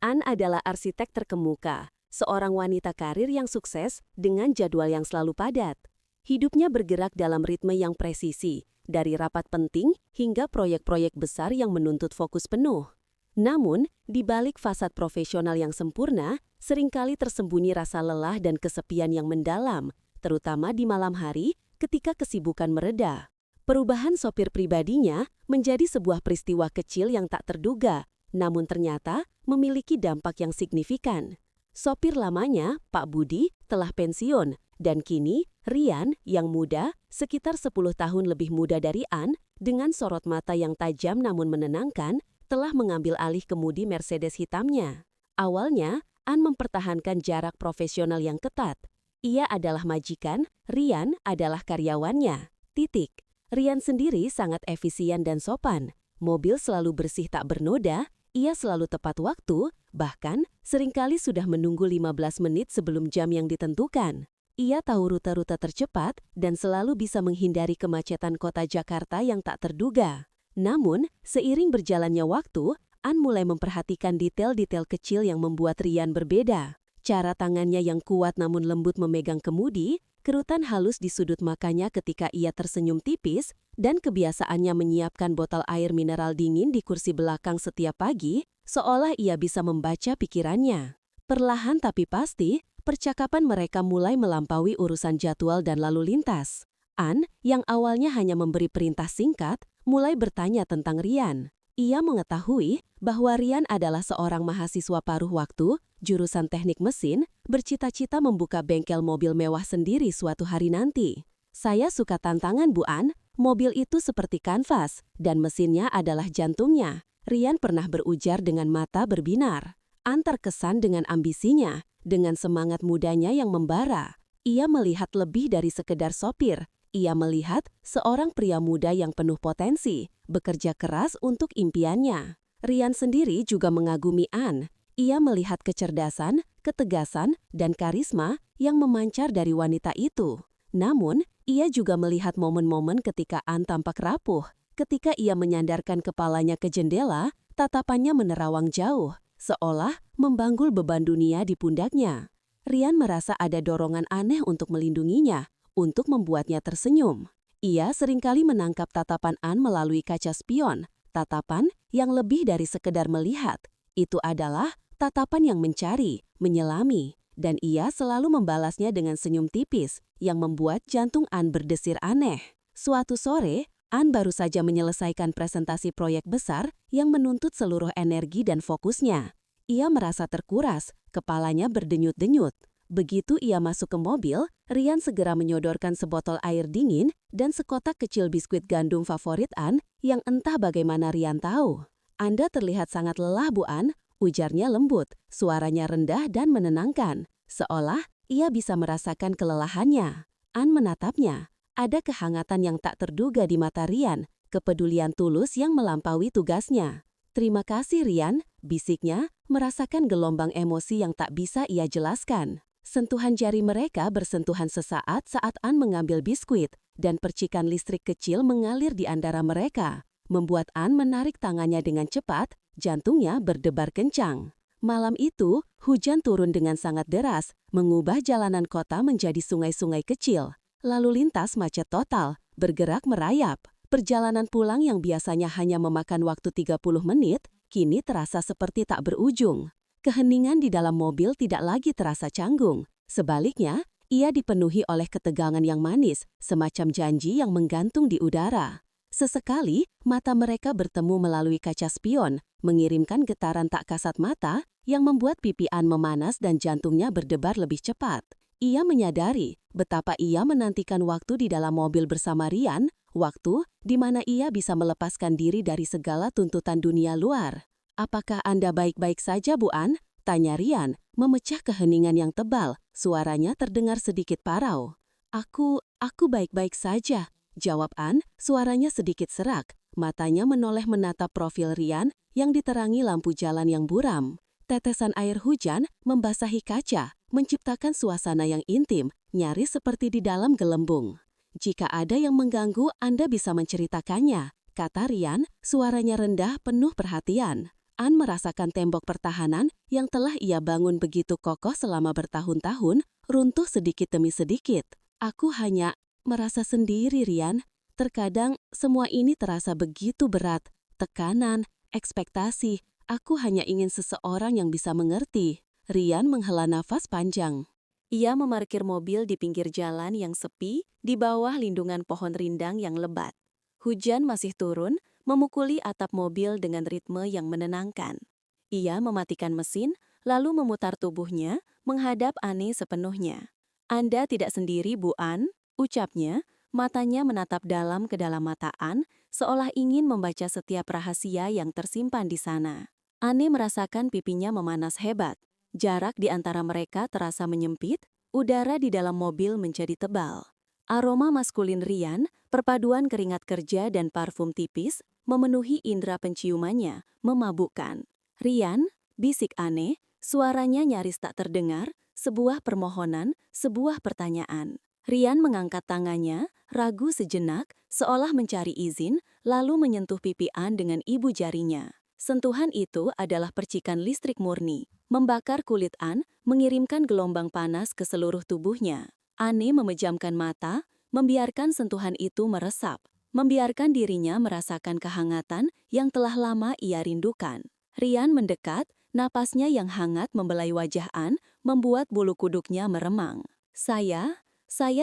An adalah arsitek terkemuka, seorang wanita karir yang sukses dengan jadwal yang selalu padat. Hidupnya bergerak dalam ritme yang presisi, dari rapat penting hingga proyek-proyek besar yang menuntut fokus penuh. Namun, di balik fasad profesional yang sempurna, seringkali tersembunyi rasa lelah dan kesepian yang mendalam, terutama di malam hari ketika kesibukan mereda. Perubahan sopir pribadinya menjadi sebuah peristiwa kecil yang tak terduga, namun ternyata memiliki dampak yang signifikan. Sopir lamanya, Pak Budi, telah pensiun, dan kini Rian, yang muda, sekitar 10 tahun lebih muda dari An, dengan sorot mata yang tajam namun menenangkan, telah mengambil alih kemudi Mercedes hitamnya. Awalnya, An mempertahankan jarak profesional yang ketat. Ia adalah majikan, Rian adalah karyawannya. Titik. Rian sendiri sangat efisien dan sopan. Mobil selalu bersih tak bernoda, ia selalu tepat waktu, bahkan seringkali sudah menunggu 15 menit sebelum jam yang ditentukan. Ia tahu rute-rute tercepat dan selalu bisa menghindari kemacetan kota Jakarta yang tak terduga. Namun, seiring berjalannya waktu, An mulai memperhatikan detail-detail kecil yang membuat Rian berbeda. Cara tangannya yang kuat namun lembut memegang kemudi, kerutan halus di sudut makanya ketika ia tersenyum tipis, dan kebiasaannya menyiapkan botol air mineral dingin di kursi belakang setiap pagi, seolah ia bisa membaca pikirannya. Perlahan tapi pasti, percakapan mereka mulai melampaui urusan jadwal dan lalu lintas. An, yang awalnya hanya memberi perintah singkat, mulai bertanya tentang Rian. Ia mengetahui bahwa Rian adalah seorang mahasiswa paruh waktu, jurusan teknik mesin, bercita-cita membuka bengkel mobil mewah sendiri suatu hari nanti. Saya suka tantangan, Bu An. Mobil itu seperti kanvas, dan mesinnya adalah jantungnya. Rian pernah berujar dengan mata berbinar. An terkesan dengan ambisinya, dengan semangat mudanya yang membara. Ia melihat lebih dari sekedar sopir. Ia melihat seorang pria muda yang penuh potensi, bekerja keras untuk impiannya. Rian sendiri juga mengagumi An. Ia melihat kecerdasan, ketegasan, dan karisma yang memancar dari wanita itu. Namun, ia juga melihat momen-momen ketika An tampak rapuh. Ketika ia menyandarkan kepalanya ke jendela, tatapannya menerawang jauh, seolah membanggul beban dunia di pundaknya. Rian merasa ada dorongan aneh untuk melindunginya, untuk membuatnya tersenyum. Ia seringkali menangkap tatapan An melalui kaca spion, tatapan yang lebih dari sekedar melihat. Itu adalah tatapan yang mencari, menyelami, dan ia selalu membalasnya dengan senyum tipis yang membuat jantung An berdesir aneh. Suatu sore, An baru saja menyelesaikan presentasi proyek besar yang menuntut seluruh energi dan fokusnya. Ia merasa terkuras, kepalanya berdenyut-denyut. Begitu ia masuk ke mobil, Rian segera menyodorkan sebotol air dingin dan sekotak kecil biskuit gandum favorit An yang entah bagaimana Rian tahu. Anda terlihat sangat lelah, Bu An, ujarnya lembut, suaranya rendah dan menenangkan, seolah ia bisa merasakan kelelahannya. An menatapnya. Ada kehangatan yang tak terduga di mata Rian, kepedulian tulus yang melampaui tugasnya. Terima kasih Rian, bisiknya, merasakan gelombang emosi yang tak bisa ia jelaskan. Sentuhan jari mereka bersentuhan sesaat saat An mengambil biskuit, dan percikan listrik kecil mengalir di antara mereka, membuat An menarik tangannya dengan cepat, jantungnya berdebar kencang. Malam itu, hujan turun dengan sangat deras, mengubah jalanan kota menjadi sungai-sungai kecil. Lalu lintas macet total, bergerak merayap. Perjalanan pulang yang biasanya hanya memakan waktu 30 menit, kini terasa seperti tak berujung. Keheningan di dalam mobil tidak lagi terasa canggung. Sebaliknya, ia dipenuhi oleh ketegangan yang manis, semacam janji yang menggantung di udara. Sesekali, mata mereka bertemu melalui kaca spion, mengirimkan getaran tak kasat mata yang membuat pipi An memanas dan jantungnya berdebar lebih cepat. Ia menyadari betapa ia menantikan waktu di dalam mobil bersama Rian, waktu di mana ia bisa melepaskan diri dari segala tuntutan dunia luar. Apakah Anda baik-baik saja, Bu An? Tanya Rian, memecah keheningan yang tebal, suaranya terdengar sedikit parau. Aku baik-baik saja, jawab An, suaranya sedikit serak. Matanya menoleh menatap profil Rian yang diterangi lampu jalan yang buram. Tetesan air hujan membasahi kaca, menciptakan suasana yang intim, nyaris seperti di dalam gelembung. Jika ada yang mengganggu, Anda bisa menceritakannya, kata Rian, suaranya rendah penuh perhatian. An merasakan tembok pertahanan yang telah ia bangun begitu kokoh selama bertahun-tahun, runtuh sedikit demi sedikit. Aku hanya merasa sendiri, Rian. Terkadang semua ini terasa begitu berat. Tekanan, ekspektasi, aku hanya ingin seseorang yang bisa mengerti. Rian menghela nafas panjang. Ia memarkir mobil di pinggir jalan yang sepi, di bawah lindungan pohon rindang yang lebat. Hujan masih turun, memukuli atap mobil dengan ritme yang menenangkan. Ia mematikan mesin, lalu memutar tubuhnya, menghadap Ane sepenuhnya. "Anda tidak sendiri, Bu An," ucapnya, matanya menatap dalam ke dalam mata An, seolah ingin membaca setiap rahasia yang tersimpan di sana. Ane merasakan pipinya memanas hebat. Jarak di antara mereka terasa menyempit, udara di dalam mobil menjadi tebal. Aroma maskulin Rian, perpaduan keringat kerja dan parfum tipis, memenuhi indera penciumannya, memabukkan. "Rian," bisik Ane, suaranya nyaris tak terdengar, sebuah permohonan, sebuah pertanyaan. Rian mengangkat tangannya, ragu sejenak, seolah mencari izin, lalu menyentuh pipi An dengan ibu jarinya. Sentuhan itu adalah percikan listrik murni, membakar kulit An, mengirimkan gelombang panas ke seluruh tubuhnya. Ane memejamkan mata, membiarkan sentuhan itu meresap, membiarkan dirinya merasakan kehangatan yang telah lama ia rindukan. Rian mendekat, napasnya yang hangat membelai wajah An, membuat bulu kuduknya meremang. Saya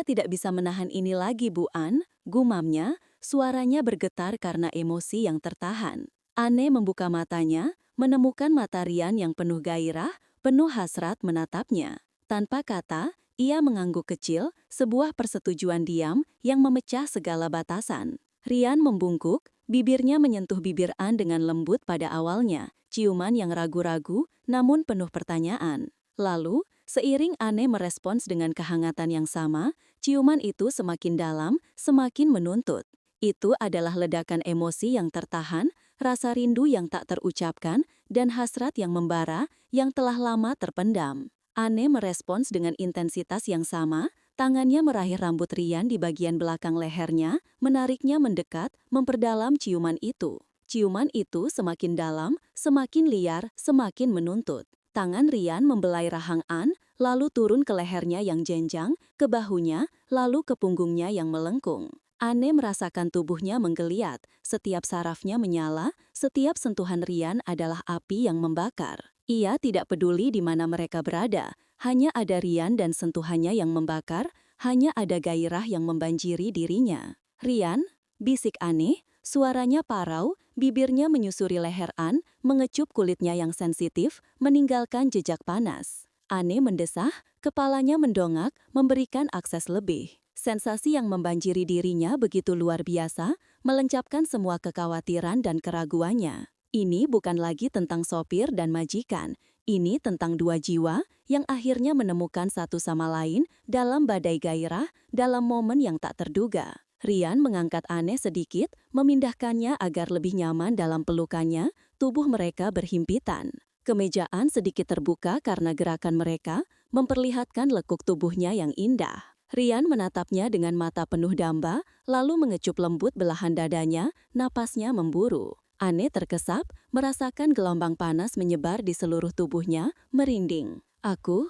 tidak bisa menahan ini lagi, Bu An," gumamnya, suaranya bergetar karena emosi yang tertahan. Ane membuka matanya, menemukan mata Rian yang penuh gairah, penuh hasrat menatapnya. Tanpa kata, ia mengangguk kecil, sebuah persetujuan diam yang memecah segala batasan. Rian membungkuk, bibirnya menyentuh bibir An dengan lembut pada awalnya, ciuman yang ragu-ragu namun penuh pertanyaan. Lalu, seiring Ane merespons dengan kehangatan yang sama, ciuman itu semakin dalam, semakin menuntut. Itu adalah ledakan emosi yang tertahan, rasa rindu yang tak terucapkan, dan hasrat yang membara yang telah lama terpendam. Ane merespons dengan intensitas yang sama, tangannya meraih rambut Rian di bagian belakang lehernya, menariknya mendekat, memperdalam ciuman itu. Ciuman itu semakin dalam, semakin liar, semakin menuntut. Tangan Rian membelai rahang An, lalu turun ke lehernya yang jenjang, ke bahunya, lalu ke punggungnya yang melengkung. Ane merasakan tubuhnya menggeliat, setiap sarafnya menyala, setiap sentuhan Rian adalah api yang membakar. Ia tidak peduli di mana mereka berada, hanya ada Rian dan sentuhannya yang membakar, hanya ada gairah yang membanjiri dirinya. "Rian," bisik Ane, suaranya parau, bibirnya menyusuri leher An, mengecup kulitnya yang sensitif, meninggalkan jejak panas. Ane mendesah, kepalanya mendongak, memberikan akses lebih. Sensasi yang membanjiri dirinya begitu luar biasa, melencapkan semua kekhawatiran dan keraguannya. Ini bukan lagi tentang sopir dan majikan, ini tentang dua jiwa yang akhirnya menemukan satu sama lain dalam badai gairah, dalam momen yang tak terduga. Rian mengangkat Ane sedikit, memindahkannya agar lebih nyaman dalam pelukannya, tubuh mereka berhimpitan. Kemejaan sedikit terbuka karena gerakan mereka, memperlihatkan lekuk tubuhnya yang indah. Rian menatapnya dengan mata penuh damba, lalu mengecup lembut belahan dadanya, napasnya memburu. Ane terkesap, merasakan gelombang panas menyebar di seluruh tubuhnya, merinding. Aku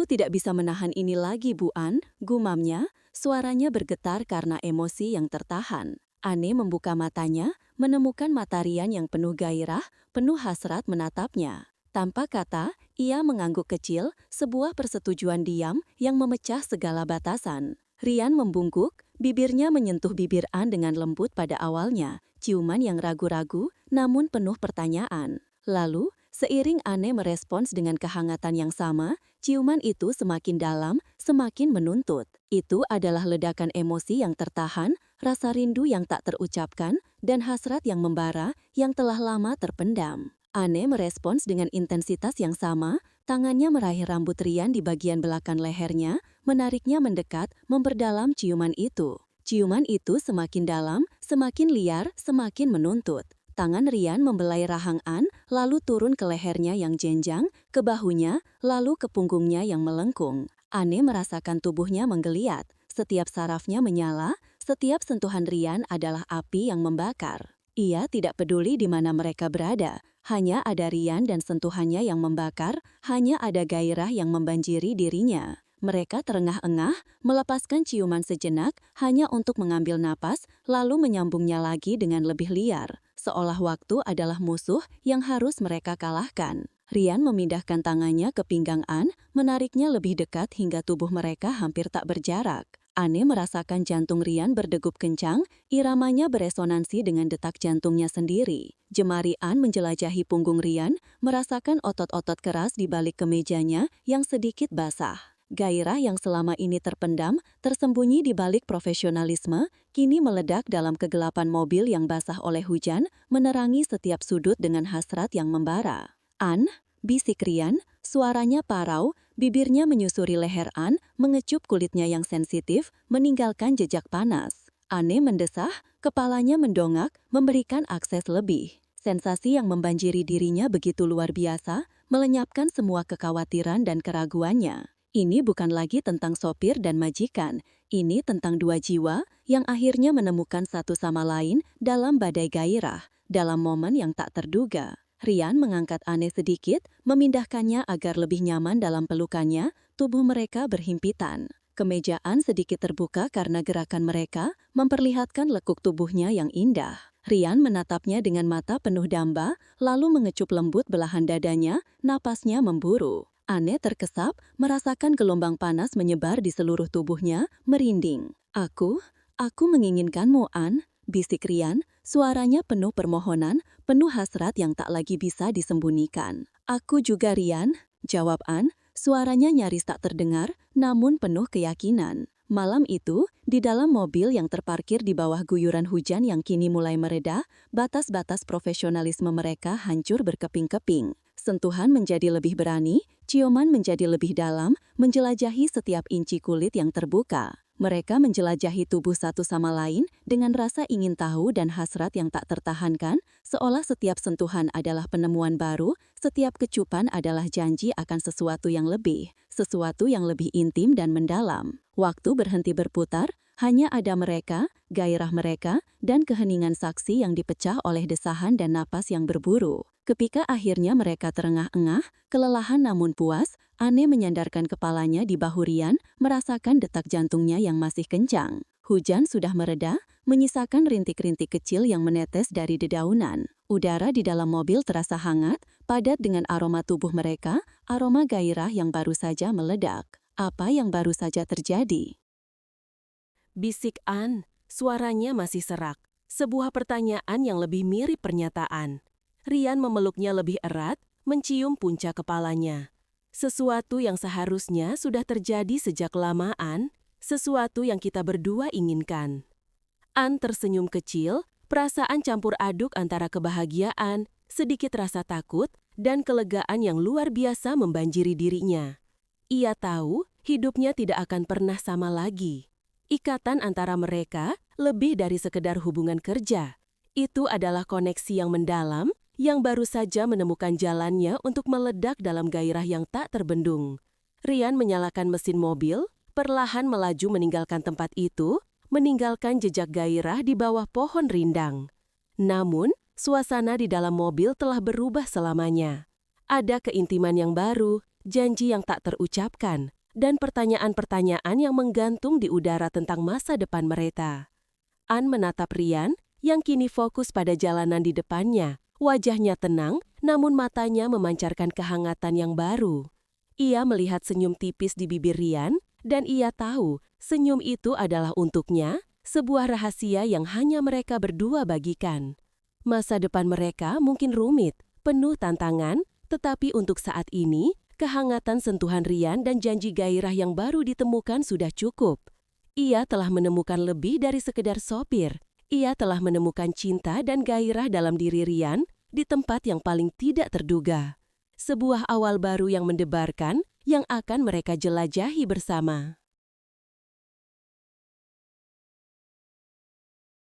tidak bisa menahan ini lagi, Bu An," gumamnya, suaranya bergetar karena emosi yang tertahan. Ane membuka matanya, menemukan mata Rian yang penuh gairah, penuh hasrat menatapnya. Tanpa kata, ia mengangguk kecil, sebuah persetujuan diam yang memecah segala batasan. Rian membungkuk, bibirnya menyentuh bibir An dengan lembut pada awalnya, ciuman yang ragu-ragu namun penuh pertanyaan. Lalu, seiring Ane merespons dengan kehangatan yang sama, ciuman itu semakin dalam, semakin menuntut. Itu adalah ledakan emosi yang tertahan, rasa rindu yang tak terucapkan, dan hasrat yang membara yang telah lama terpendam. Ane merespons dengan intensitas yang sama, tangannya meraih rambut Rian di bagian belakang lehernya, menariknya mendekat, memperdalam ciuman itu. Ciuman itu semakin dalam, semakin liar, semakin menuntut. Tangan Rian membelai rahang An, lalu turun ke lehernya yang jenjang, ke bahunya, lalu ke punggungnya yang melengkung. Ane merasakan tubuhnya menggeliat, setiap sarafnya menyala, setiap sentuhan Rian adalah api yang membakar. Ia tidak peduli di mana mereka berada, hanya ada Rian dan sentuhannya yang membakar, hanya ada gairah yang membanjiri dirinya. Mereka terengah-engah, melepaskan ciuman sejenak hanya untuk mengambil napas, lalu menyambungnya lagi dengan lebih liar, seolah waktu adalah musuh yang harus mereka kalahkan. Rian memindahkan tangannya ke pinggang An, menariknya lebih dekat hingga tubuh mereka hampir tak berjarak. Anne merasakan jantung Rian berdegup kencang, iramanya beresonansi dengan detak jantungnya sendiri. Jemari An menjelajahi punggung Rian, merasakan otot-otot keras di balik kemejanya yang sedikit basah. Gairah yang selama ini terpendam, tersembunyi di balik profesionalisme, kini meledak dalam kegelapan mobil yang basah oleh hujan, menerangi setiap sudut dengan hasrat yang membara. An, bisik Rian, suaranya parau, bibirnya menyusuri leher An, mengecup kulitnya yang sensitif, meninggalkan jejak panas. Anne mendesah, kepalanya mendongak, memberikan akses lebih. Sensasi yang membanjiri dirinya begitu luar biasa, melenyapkan semua kekhawatiran dan keraguannya. Ini bukan lagi tentang sopir dan majikan, ini tentang dua jiwa yang akhirnya menemukan satu sama lain dalam badai gairah, dalam momen yang tak terduga. Rian mengangkat Anne sedikit, memindahkannya agar lebih nyaman dalam pelukannya, tubuh mereka berhimpitan. Kemejaan sedikit terbuka karena gerakan mereka, memperlihatkan lekuk tubuhnya yang indah. Rian menatapnya dengan mata penuh damba, lalu mengecup lembut belahan dadanya, napasnya memburu. Anne terkesap, merasakan gelombang panas menyebar di seluruh tubuhnya, merinding. Aku menginginkanmu, An, bisik Rian, suaranya penuh permohonan, penuh hasrat yang tak lagi bisa disembunyikan. Aku juga Rian, jawab An, suaranya nyaris tak terdengar, namun penuh keyakinan. Malam itu, di dalam mobil yang terparkir di bawah guyuran hujan yang kini mulai mereda, batas-batas profesionalisme mereka hancur berkeping-keping. Sentuhan menjadi lebih berani, ciuman menjadi lebih dalam, menjelajahi setiap inci kulit yang terbuka. Mereka menjelajahi tubuh satu sama lain dengan rasa ingin tahu dan hasrat yang tak tertahankan, seolah setiap sentuhan adalah penemuan baru, setiap kecupan adalah janji akan sesuatu yang lebih intim dan mendalam. Waktu berhenti berputar, hanya ada mereka, gairah mereka, dan keheningan saksi yang dipecah oleh desahan dan napas yang berburu. Ketika akhirnya mereka terengah-engah, kelelahan namun puas, Anne menyandarkan kepalanya di bahu Rian, merasakan detak jantungnya yang masih kencang. Hujan sudah mereda, menyisakan rintik-rintik kecil yang menetes dari dedaunan. Udara di dalam mobil terasa hangat, padat dengan aroma tubuh mereka, aroma gairah yang baru saja meledak. Apa yang baru saja terjadi? Bisik An, suaranya masih serak. Sebuah pertanyaan yang lebih mirip pernyataan. Rian memeluknya lebih erat, mencium puncak kepalanya. Sesuatu yang seharusnya sudah terjadi sejak lamaan, sesuatu yang kita berdua inginkan. An tersenyum kecil, perasaan campur aduk antara kebahagiaan, sedikit rasa takut, dan kelegaan yang luar biasa membanjiri dirinya. Ia tahu hidupnya tidak akan pernah sama lagi. Ikatan antara mereka lebih dari sekedar hubungan kerja. Itu adalah koneksi yang mendalam, yang baru saja menemukan jalannya untuk meledak dalam gairah yang tak terbendung. Rian menyalakan mesin mobil, perlahan melaju meninggalkan tempat itu, meninggalkan jejak gairah di bawah pohon rindang. Namun, suasana di dalam mobil telah berubah selamanya. Ada keintiman yang baru, janji yang tak terucapkan, dan pertanyaan-pertanyaan yang menggantung di udara tentang masa depan mereka. An menatap Rian, yang kini fokus pada jalanan di depannya. Wajahnya tenang, namun matanya memancarkan kehangatan yang baru. Ia melihat senyum tipis di bibir Rian, dan ia tahu senyum itu adalah untuknya, sebuah rahasia yang hanya mereka berdua bagikan. Masa depan mereka mungkin rumit, penuh tantangan, tetapi untuk saat ini, kehangatan sentuhan Rian dan janji gairah yang baru ditemukan sudah cukup. Ia telah menemukan lebih dari sekedar sopir. Ia telah menemukan cinta dan gairah dalam diri Rian di tempat yang paling tidak terduga. Sebuah awal baru yang mendebarkan yang akan mereka jelajahi bersama.